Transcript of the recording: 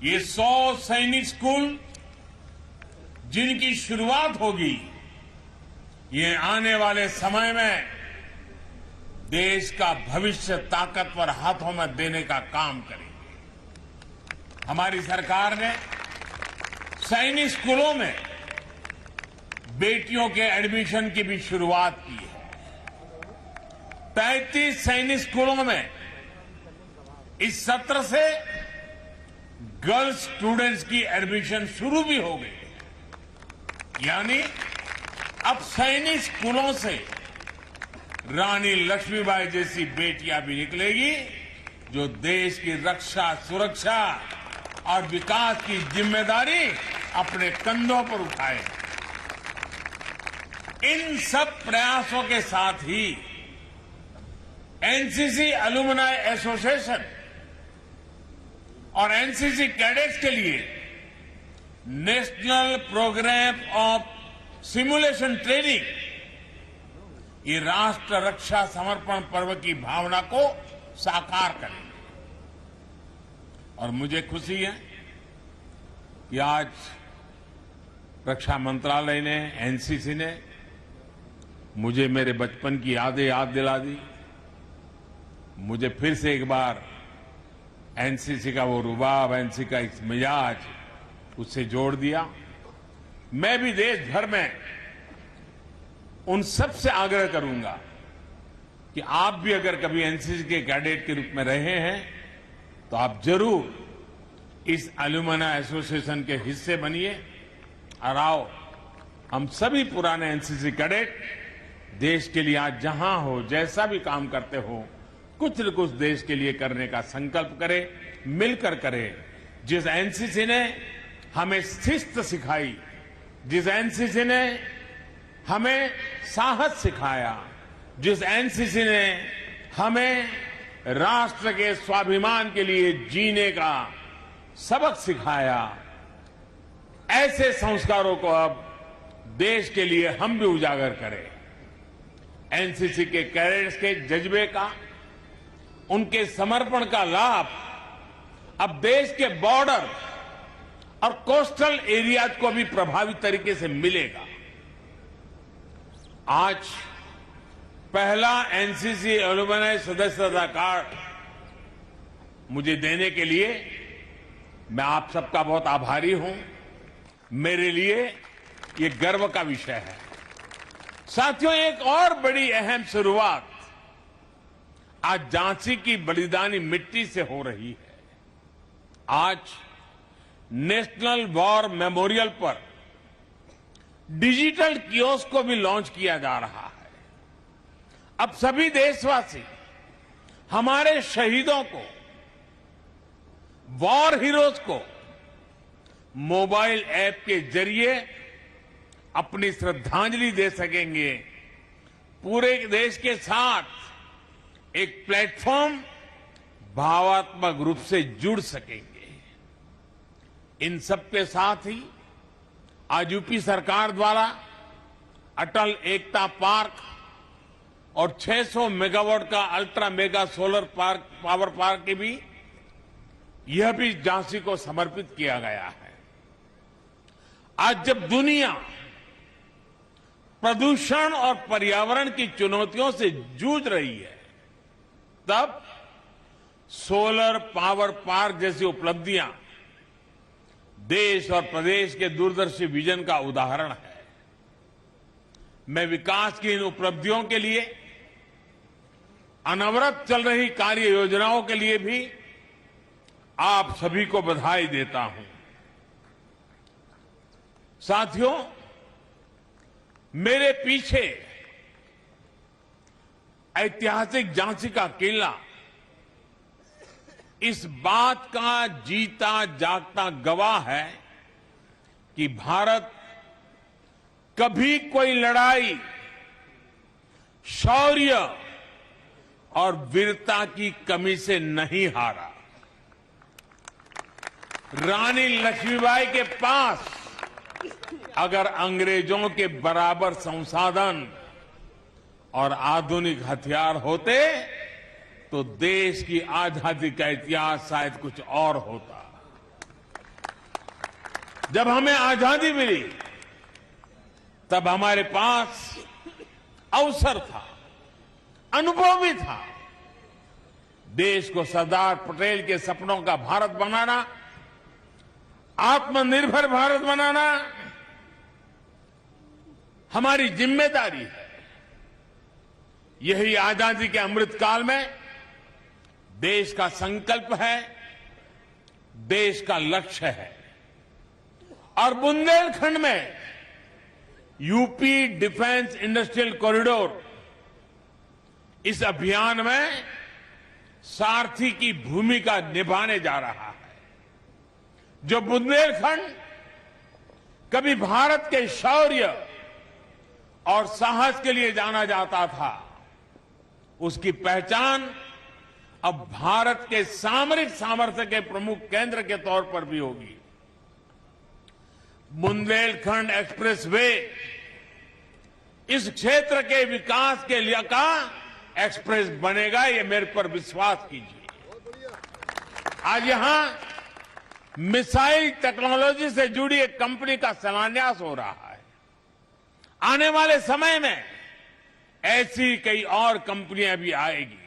ये 100 सैनिक स्कूल जिनकी शुरुआत होगी, ये आने वाले समय में देश का भविष्य ताकतवर हाथों में देने का काम करेंगे। हमारी सरकार ने सैनिक स्कूलों में बेटियों के एडमिशन की भी शुरुआत की है। 33 सैनिक स्कूलों में इस सत्र से गर्ल्स स्टूडेंट्स की एडमिशन शुरू भी हो गई। यानी अब सैनिक स्कूलों से रानी लक्ष्मीबाई जैसी बेटियां भी निकलेगी जो देश की रक्षा, सुरक्षा और विकास की जिम्मेदारी अपने कंधों पर उठाए। इन सब प्रयासों के साथ ही एनसीसी एलुमनाई एसोसिएशन और एनसीसी कैडेट्स के लिए national programme of simulation training ये राष्ट्र रक्षा समर्पण पर्व की भावना को साकार करेंगे। और मुझे खुशी है कि आज रक्षा मंत्रालय ने, एनसीसी ने मुझे मेरे बचपन की यादें याद दिला दी। मुझे फिर से एक बार एनसीसी का वो रुबाब, एनसीसी का एक मिजाज उससे जोड़ दिया। मैं भी देश भर में उन सब से आग्रह करूंगा कि आप भी अगर कभी एनसीसी के कैडेट के रूप में रहे हैं तो आप जरूर इस एलुमनाई एसोसिएशन के हिस्से बनिए। और आओ, हम सभी पुराने एनसीसी कैडेट देश के लिए आज जहां हो, जैसा भी काम करते हो, कुछ न कुछ देश के लिए करने का संकल्प करें, मिलकर करें। जिस एनसीसी ने हमें शिस्त सिखाई, जिस एनसीसी ने हमें साहस सिखाया, जिस एनसीसी ने हमें राष्ट्र के स्वाभिमान के लिए जीने का सबक सिखाया, ऐसे संस्कारों को अब देश के लिए हम भी उजागर करें। एनसीसी के कैडेट्स के जज्बे का, उनके समर्पण का लाभ अब देश के बॉर्डर और कोस्टल एरियाज को भी प्रभावी तरीके से मिलेगा। आज पहला एनसीसी एलुमनाई सदस्यता कार्ड मुझे देने के लिए मैं आप सबका बहुत आभारी हूं। मेरे लिए ये गर्व का विषय है। साथियों, एक और बड़ी अहम शुरुआत आज झांसी की बलिदानी मिट्टी से हो रही है। आज नेशनल वॉर मेमोरियल पर डिजिटल कियोस्क को भी लॉन्च किया जा रहा है। अब सभी देशवासी हमारे शहीदों को, वॉर हीरोज को मोबाइल ऐप के जरिए अपनी श्रद्धांजलि दे सकेंगे। पूरे देश के साथ एक प्लेटफॉर्म भावात्मक रूप से जुड़ सकेंगे। इन सबके साथ ही आज यूपी सरकार द्वारा अटल एकता पार्क और 600 मेगावाट का ultra mega solar park, power park की भी, यह भी झांसी को समर्पित किया गया है। आज जब दुनिया प्रदूषण और पर्यावरण की चुनौतियों से जूझ रही है, तब सोलर पावर पार्क जैसी उपलब्धियां देश और प्रदेश के दूरदर्शी विजन का उदाहरण है। मैं विकास की इन उपलब्धियों के लिए, अनवरत चल रही कार्य योजनाओं के लिए भी आप सभी को बधाई देता हूं। साथियों, मेरे पीछे ऐतिहासिक झांसी का किला इस बात का जीता जागता गवाह है कि भारत कभी कोई लड़ाई शौर्य और वीरता की कमी से नहीं हारा। रानी लक्ष्मीबाई के पास अगर अंग्रेजों के बराबर संसाधन और आधुनिक हथियार होते तो देश की आजादी का इतिहास शायद कुछ और होता। जब हमें आजादी मिली तब हमारे पास अवसर था, अनुभव भी था। देश को सरदार पटेल के सपनों का भारत बनाना, आत्मनिर्भर भारत बनाना हमारी जिम्मेदारी है। यही आजादी के अमृतकाल में देश का संकल्प है, देश का लक्ष्य है। और बुंदेलखंड में यूपी डिफेंस इंडस्ट्रियल कॉरिडोर इस अभियान में सारथी की भूमिका निभाने जा रहा है। जो बुंदेलखंड कभी भारत के शौर्य और साहस के लिए जाना जाता था, उसकी पहचान अब भारत के सामरिक सामर्थ्य के प्रमुख केंद्र के तौर पर भी होगी। बुंदेलखंड एक्सप्रेस वे इस क्षेत्र के विकास के लिए का एक्सप्रेस बनेगा, ये मेरे पर विश्वास कीजिए। आज यहां मिसाइल टेक्नोलॉजी से जुड़ी एक कंपनी का शिलान्यास हो रहा है। आने वाले समय में ऐसी कई और कंपनियां भी आएगी।